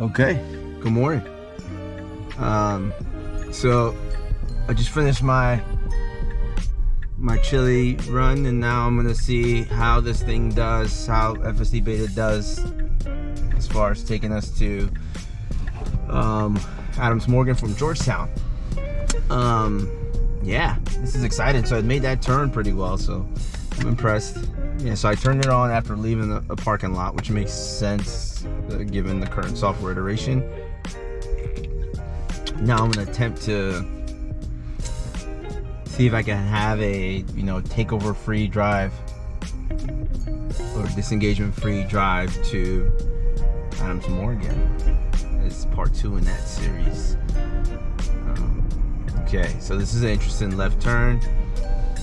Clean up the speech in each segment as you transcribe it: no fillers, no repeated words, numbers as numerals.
Okay, good morning. So I just finished my Chile run, and now I'm gonna see how this thing does, how FSD beta does as far as taking us to Adams Morgan from Georgetown. Yeah, this is exciting. So I made that turn pretty well, so I'm impressed. Yeah, so I turned it on after leaving a parking lot, which makes sense given the current software iteration. Now I'm gonna attempt to see if I can have a, takeover free drive or disengagement free drive to Adams Morgan. It's part 2 in that series. Okay, so this is an interesting left turn.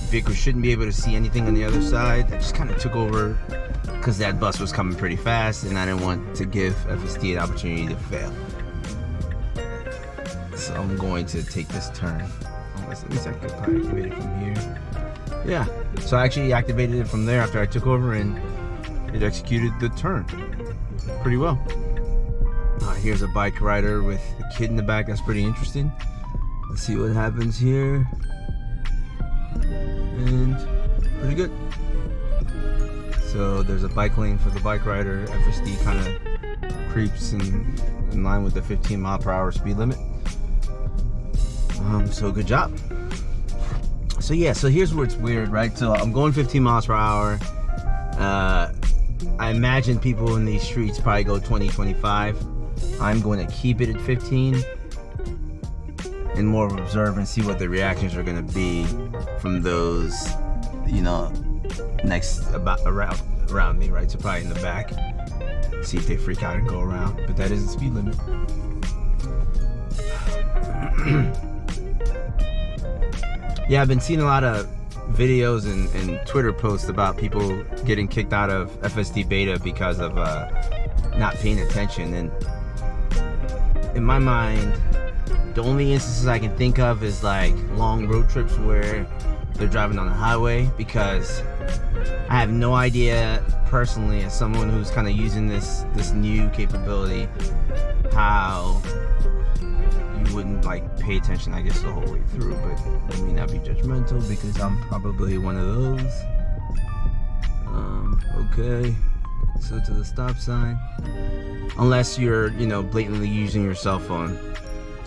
Vehicle shouldn't be able to see anything on the other side. I just kind of took over because that bus was coming pretty fast, and I didn't want to give FSD an opportunity to fail. So I'm going to take this turn. Let me see, I could probably activate it from here. Yeah, so I actually activated it from there after I took over, and it executed the turn pretty well. Here's a bike rider with a kid in the back. That's pretty interesting. Let's see what happens here. And pretty good. So there's a bike lane for the bike rider. FSD kind of creeps in line with the 15 mile per hour speed limit. So good job. So yeah, so here's where it's weird, right? So I'm going 15 miles per hour. I imagine people in these streets probably go 20, 25. I'm going to keep it at 15 and more observe and see what the reactions are going to be from those, next around me, right? So probably in the back. See if they freak out and go around. But that is the speed limit. Yeah, I've been seeing a lot of videos and Twitter posts about people getting kicked out of FSD beta because of not paying attention. And in my mind, the only instances I can think of is like long road trips where they're driving on the highway, because I have no idea personally, as someone who's kind of using this new capability, how you wouldn't pay attention, I guess, the whole way through. But let me not be judgmental, because I'm probably one of those. Okay, so to the stop sign, unless you're blatantly using your cell phone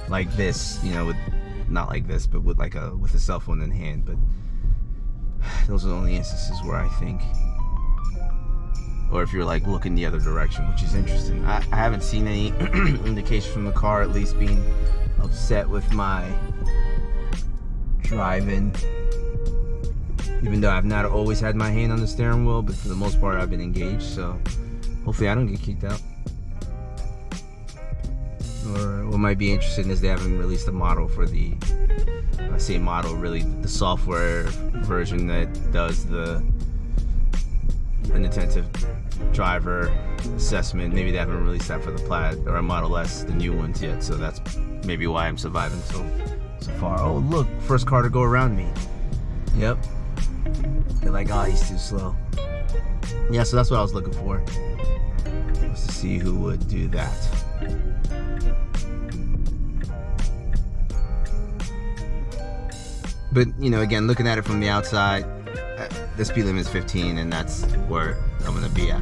like this, with not like this, but with with a cell phone in hand. But those are the only instances where I think, or if you're looking the other direction, which is interesting. I haven't seen any indication from the car at least being upset with my driving, even though I've not always had my hand on the steering wheel, but for the most part I've been engaged. So hopefully I don't get kicked out. Or what might be interesting is they haven't released a model for the, I say model, really the software version that does an attentive driver assessment. Maybe they haven't released that for the Plaid or Model S, the new ones, yet. So that's maybe why I'm surviving so far. Oh look, first car to go around me. Yep. They're like, oh, he's too slow. Yeah, so that's what I was looking for. Was to see who would do that. But, again, looking at it from the outside, the speed limit is 15, and that's where I'm going to be at.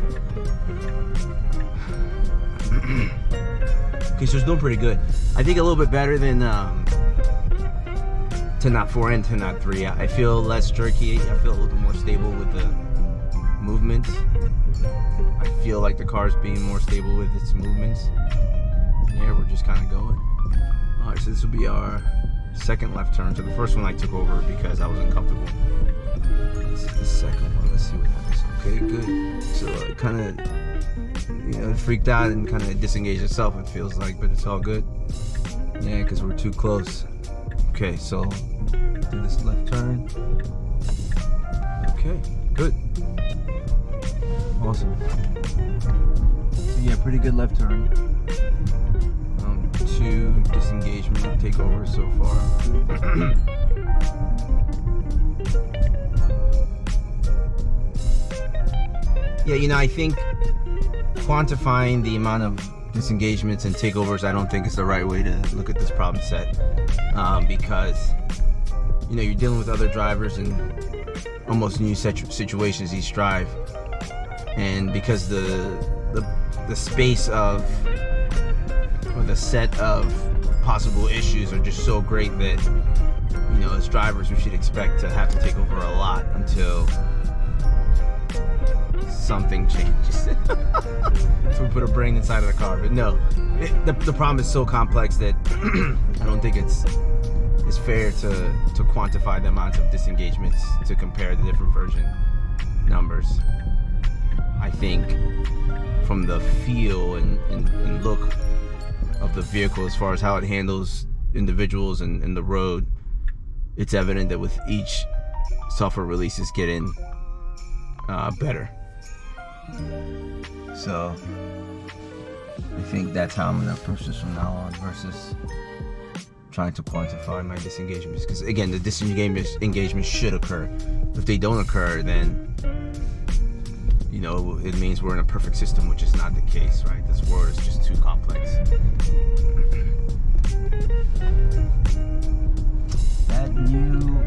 Okay, so it's doing pretty good. I think a little bit better than 10.4 and 10.3. I feel less jerky. I feel a little bit more stable with the movements. I feel like the car's being more stable with its movements. Yeah, we're just kind of going. All right, so this will be our second left turn. So the first one I took over because I was uncomfortable. This is the second one. Let's see what happens. Okay, good. So it kind of, freaked out and kind of disengaged itself, it feels like, but it's all good. Yeah, because we're too close. Okay, so do this left turn. Okay, good. Awesome. So yeah, pretty good left turn. 2 disengagement takeovers so far. Yeah, I think quantifying the amount of disengagements and takeovers, I don't think is the right way to look at this problem set, because you're dealing with other drivers in almost new situations each drive, and because the space of, or the set of possible issues are just so great that as drivers we should expect to have to take over a lot until something changes. So we put a brain inside of the car, but no, the problem is so complex that I don't think it's fair to quantify the amount of disengagements to compare the different version numbers. I think from the feel and look of the vehicle, as far as how it handles individuals and the road, it's evident that with each software release is getting better. So I think that's how I'm gonna approach this from now on, versus trying to quantify my disengagements, because again, the disengagements should occur. If they don't occur, then it means we're in a perfect system, which is not the case, right? This world is just too complex. That new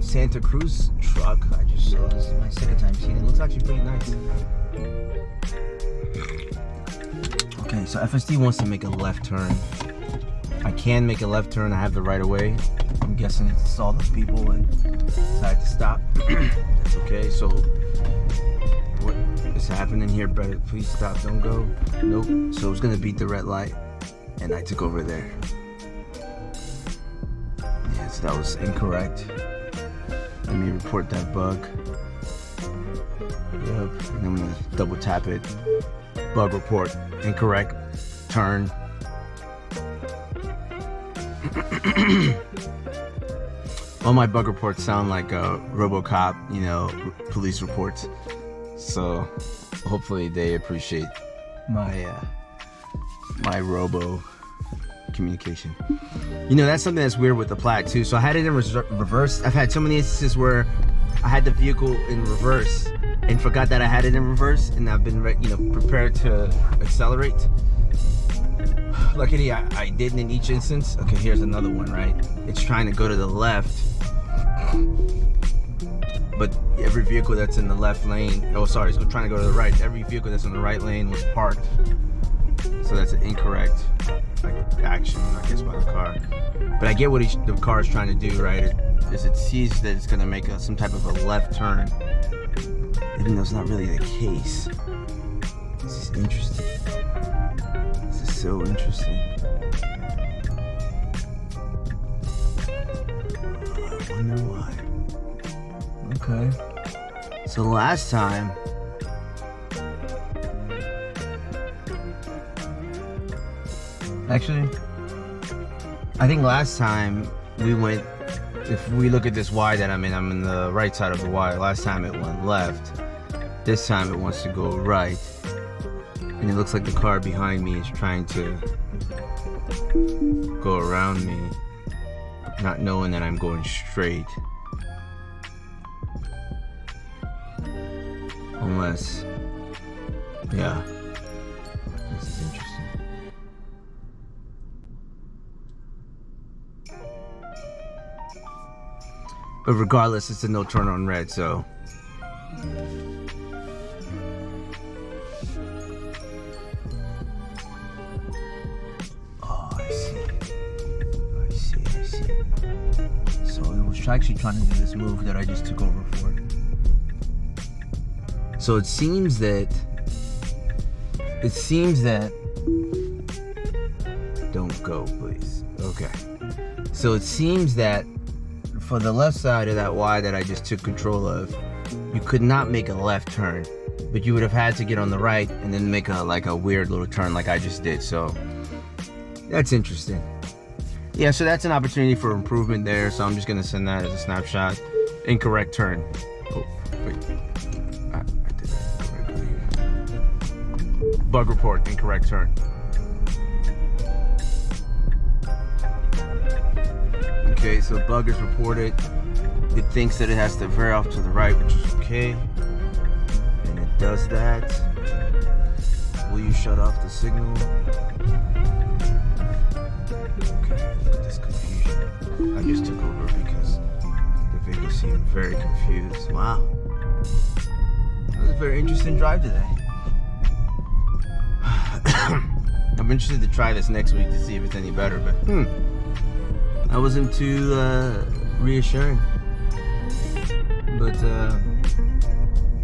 Santa Cruz truck I just saw, this is my second time seeing it. It looks actually pretty nice. Okay, so FSD wants to make a left turn. I can make a left turn. I have the right of way. I'm guessing it saw those people and decided to stop. That's okay. So what is happening here, brother? Please stop. Don't go. Nope. So I was gonna beat the red light, and I took over there. Yes, that was incorrect. Let me report that bug. Yep. And I'm gonna double tap it. Bug report. Incorrect turn. All my bug reports sound like RoboCop, police reports. So hopefully they appreciate my my robo communication. That's something that's weird with the Plaid too. So I had it in reverse. I've had so many instances where I had the vehicle in reverse and forgot that I had it in reverse, and I've been prepared to accelerate. Luckily I didn't in each instance. Okay, here's another one, right? It's trying to go to the left, but every vehicle that's in the left lane, it's trying to go to the right. Every vehicle that's in the right lane was parked. So that's an incorrect action, I guess, by the car. But I get what the car is trying to do, right? It sees that it's gonna make some type of a left turn, even though it's not really the case. This is interesting. This is so interesting. I wonder why. Okay. So last time, actually, I think last time we went, if we look at this Y that I'm in the right side of the Y. Last time it went left. This time it wants to go right. And it looks like the car behind me is trying to go around me, not knowing that I'm going straight. Unless, yeah, this is interesting. But regardless, it's a no turn on red, so. Oh, I see. So it was actually trying to do this move that I just took over for. So it seems that don't go, please. Okay. So it seems that for the left side of that Y that I just took control of, you could not make a left turn, but you would have had to get on the right and then make a weird little turn like I just did. So that's interesting. Yeah, so that's an opportunity for improvement there. So I'm just gonna send that as a snapshot. Incorrect turn. Oh, wait. I did that correctly. Bug report, incorrect turn. Okay, so bug is reported. It thinks that it has to veer off to the right, which is okay. And it does that. Will you shut off the signal? Okay, look at this confusion. I just took over because the vehicle seemed very confused. Wow. That was a very interesting drive today. I'm interested to try this next week to see if it's any better, but that wasn't too reassuring. But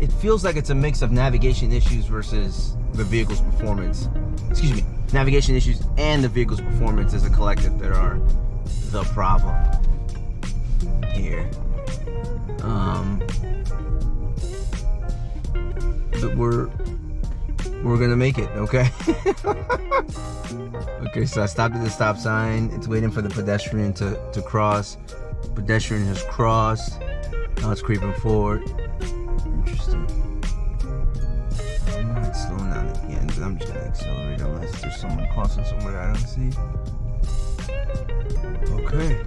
it feels like it's a mix of navigation issues versus the vehicle's performance. Excuse me, navigation issues and the vehicle's performance as a collective that are the problem here. But we're gonna make it, okay? Okay, so I stopped at the stop sign. It's waiting for the pedestrian to cross. Pedestrian has crossed. Now it's creeping forward. Interesting. I'm not slowing down again, but I'm just gonna accelerate unless there's someone crossing somewhere that I don't see. Okay.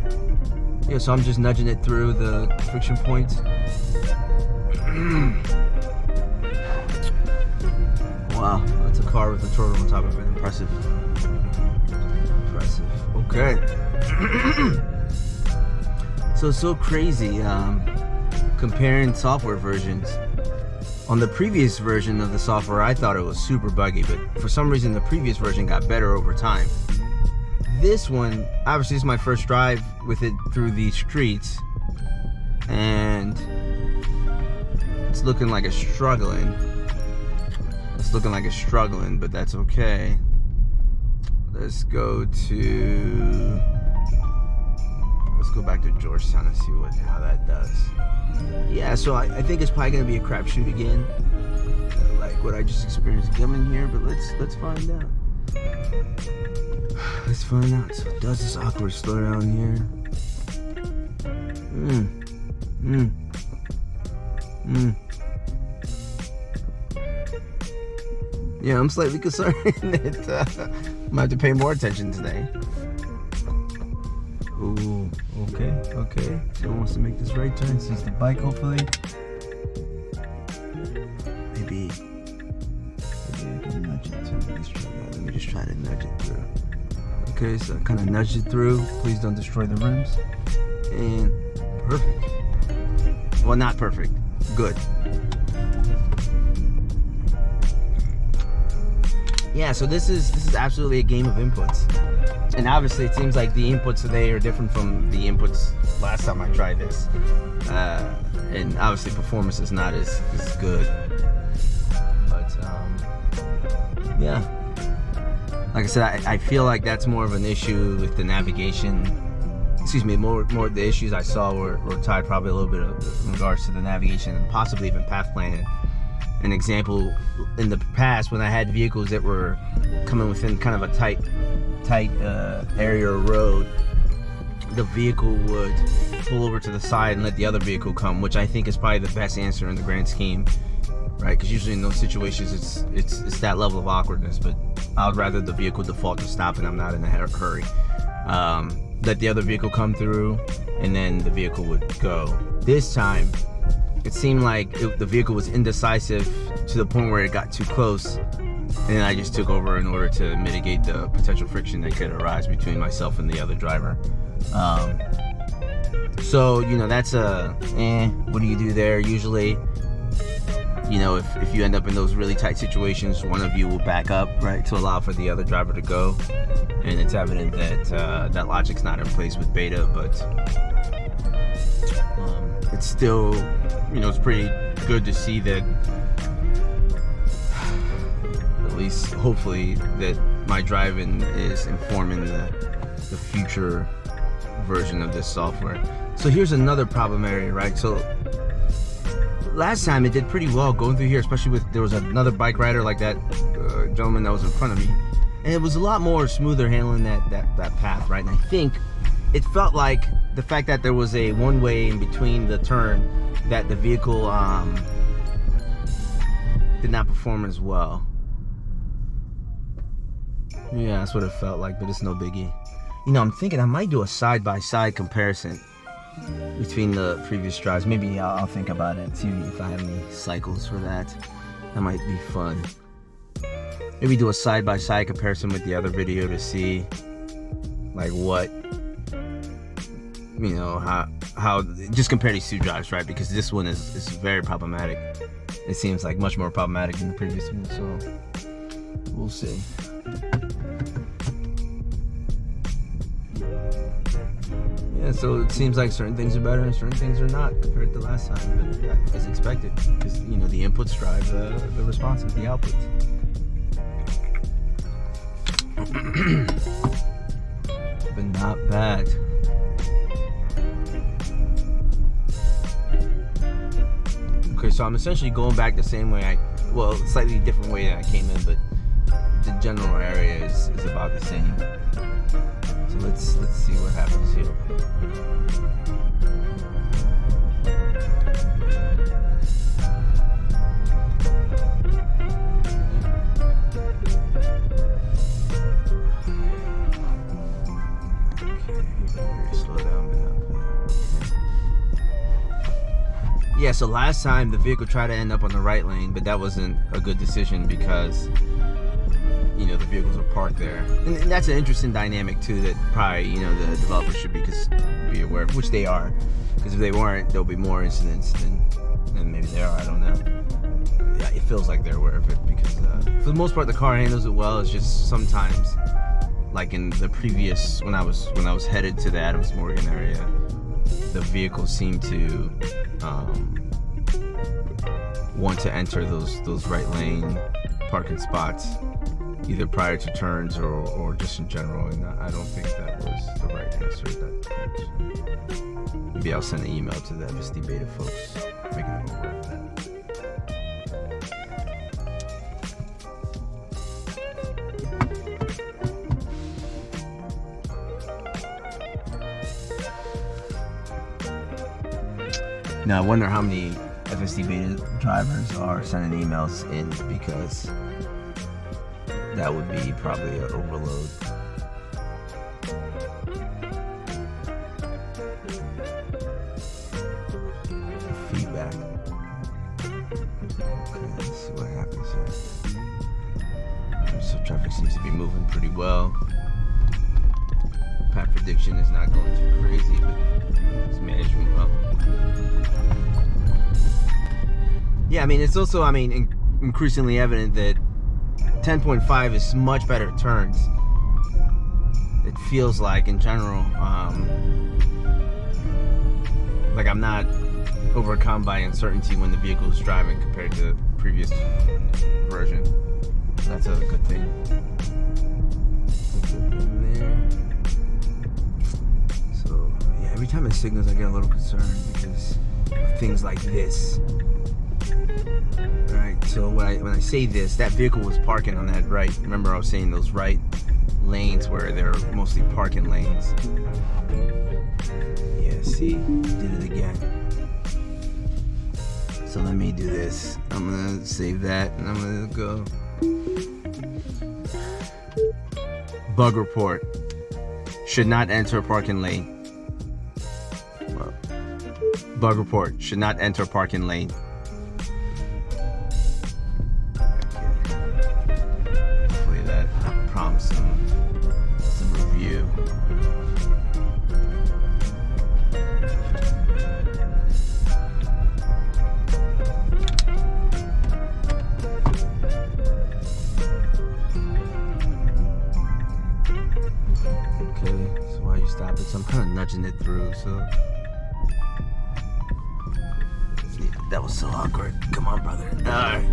Yeah, so I'm just nudging it through the friction points. Wow, that's a car with a turtle on top of it. Impressive. Impressive. Okay. So it's so crazy comparing software versions. On the previous version of the software, I thought it was super buggy, but for some reason the previous version got better over time. This one, obviously, is my first drive with it through these streets, and it's looking like it's struggling. It's looking like it's struggling, but that's okay. Let's go back to Georgetown and see how that does. Yeah, so I think it's probably gonna be a crapshoot again, like what I just experienced coming here. But let's find out. Let's find out. So it does this awkward slowdown here. Yeah, I'm slightly concerned that I might have to pay more attention today. Ooh, okay. Someone wants to make this right turn, sees the bike, hopefully. Maybe I can nudge it through. Let me just try to nudge it through. Okay, so I kind of nudged it through. Please don't destroy the rims. And perfect. Well, not perfect. Good. Yeah, so this is absolutely a game of inputs. And obviously it seems like the inputs today are different from the inputs last time I tried this. And obviously performance is not as good. But yeah. Like I said, I feel like that's more of an issue with the navigation. Excuse me, more the issues I saw were tied probably a little bit in regards to the navigation and possibly even path planning. An example, in the past when I had vehicles that were coming within kind of a tight area or road, the vehicle would pull over to the side and let the other vehicle come, which I think is probably the best answer in the grand scheme, right? Because usually in those situations it's that level of awkwardness. But I would rather the vehicle default to stop and I'm not in a hurry. Let the other vehicle come through and then the vehicle would go. This time it seemed like the vehicle was indecisive to the point where it got too close, and then I just took over in order to mitigate the potential friction that could arise between myself and the other driver. So, that's what do you do there? Usually, if you end up in those really tight situations, one of you will back up, right, to allow for the other driver to go. And it's evident that that logic's not in place with beta, but it's still, it's pretty good to see that, at least hopefully, that my driving is informing the future version of this software. So here's another problem area, right? So last time it did pretty well going through here, especially there was another bike rider like that gentleman that was in front of me, and it was a lot more smoother handling that path, right? And I think it felt like the fact that there was a one-way in between the turn, that the vehicle did not perform as well. Yeah, that's what it felt like, but it's no biggie. I'm thinking I might do a side-by-side comparison between the previous drives. Maybe I'll think about it, see if I have any cycles for that. That might be fun. maybe do a side-by-side comparison with the other video to see like what, you know, how just compare these two drives, right? Because this one is very problematic. It seems like much more problematic than the previous one, so we'll see. Yeah, so it seems like certain things are better and certain things are not compared to last time, but that is expected because, you know, the inputs drive the responses, the outputs. But not bad. Okay, so I'm essentially going back the same way slightly different way that I came in, but the general area is about the same. So let's see what happens here. Yeah, so last time the vehicle tried to end up on the right lane, but that wasn't a good decision because, you know, the vehicles were parked there. And that's an interesting dynamic too that probably, you know, the developers should be aware of, which they are. Because if they weren't, there'll be more incidents than maybe they are, I don't know. Yeah, it feels like they're aware of it because for the most part the car handles it well. It's just sometimes, like in the previous, when I was headed to the Adams Morgan area, the vehicles seem to want to enter those right lane parking spots either prior to turns or just in general, and I don't think that was the right answer at that point. Maybe I'll send an email to the FSD beta folks making them aware of that. Now I wonder how many FSD beta drivers are sending emails in, because that would be probably an overload. Feedback. Okay, let's see what happens here. So traffic seems to be moving pretty well. Path prediction is not going too crazy, but it's managing well. Yeah, I mean, it's also, increasingly evident that 10.5 is much better at turns. It feels like, in general, like I'm not overcome by uncertainty when the vehicle is driving compared to the previous version. That's a good thing. So, yeah, every time it signals, I get a little concerned because of things like this. Alright, so when I say this, that vehicle was parking on that right. Remember I was saying those right lanes where they're mostly parking lanes. Yeah, see? Did it again. So let me do this. I'm gonna save that and I'm gonna go. Bug report. Should not enter a parking lane. Well, bug report. Should not enter a parking lane. Some review. Okay, so why you stop it? So I'm kind of nudging it through, so yeah, that was so awkward. Come on, brother. Alright.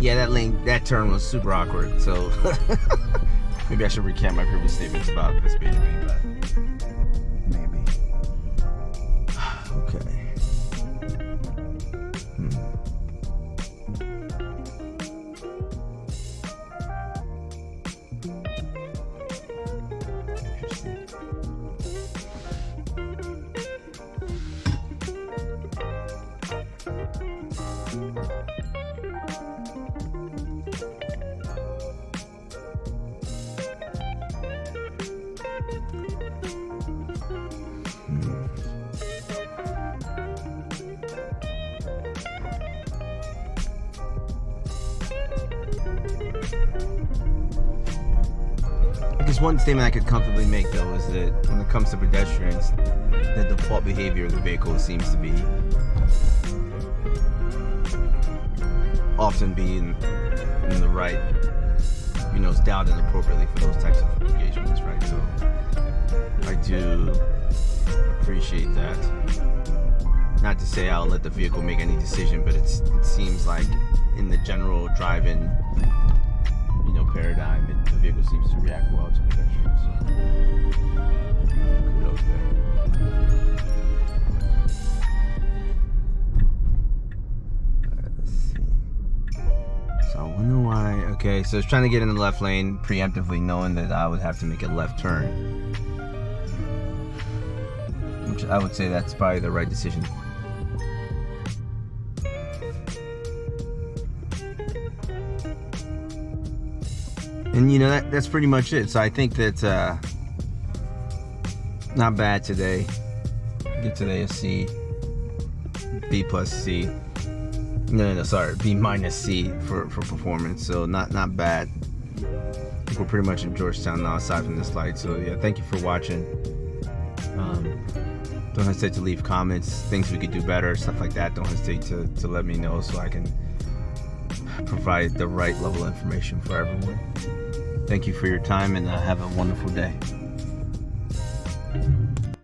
Yeah, that turn was super awkward, so maybe I should recant my previous statements about this being but maybe. Okay. Interesting. guess one statement I could comfortably make, though, is that when it comes to pedestrians, the default behavior of the vehicle seems to be often being in the right, it's dialed in appropriately for those types of engagements, right? So I do appreciate that. Not to say I'll let the vehicle make any decision, but it seems like in the general drive-in, paradigm, the vehicle seems to react well to pedestrians. So kudos there. Let's see. So I wonder why. Okay, so it's trying to get in the left lane preemptively, knowing that I would have to make a left turn, which I would say that's probably the right decision. And that's pretty much it. So I think that not bad today. Give today a C, B plus C. No, sorry, B minus C for performance. So not bad. I think we're pretty much in Georgetown now, aside from this light. So yeah, thank you for watching. Don't hesitate to leave comments, things we could do better, stuff like that. Don't hesitate to let me know so I can provide the right level of information for everyone. Thank you for your time, and have a wonderful day.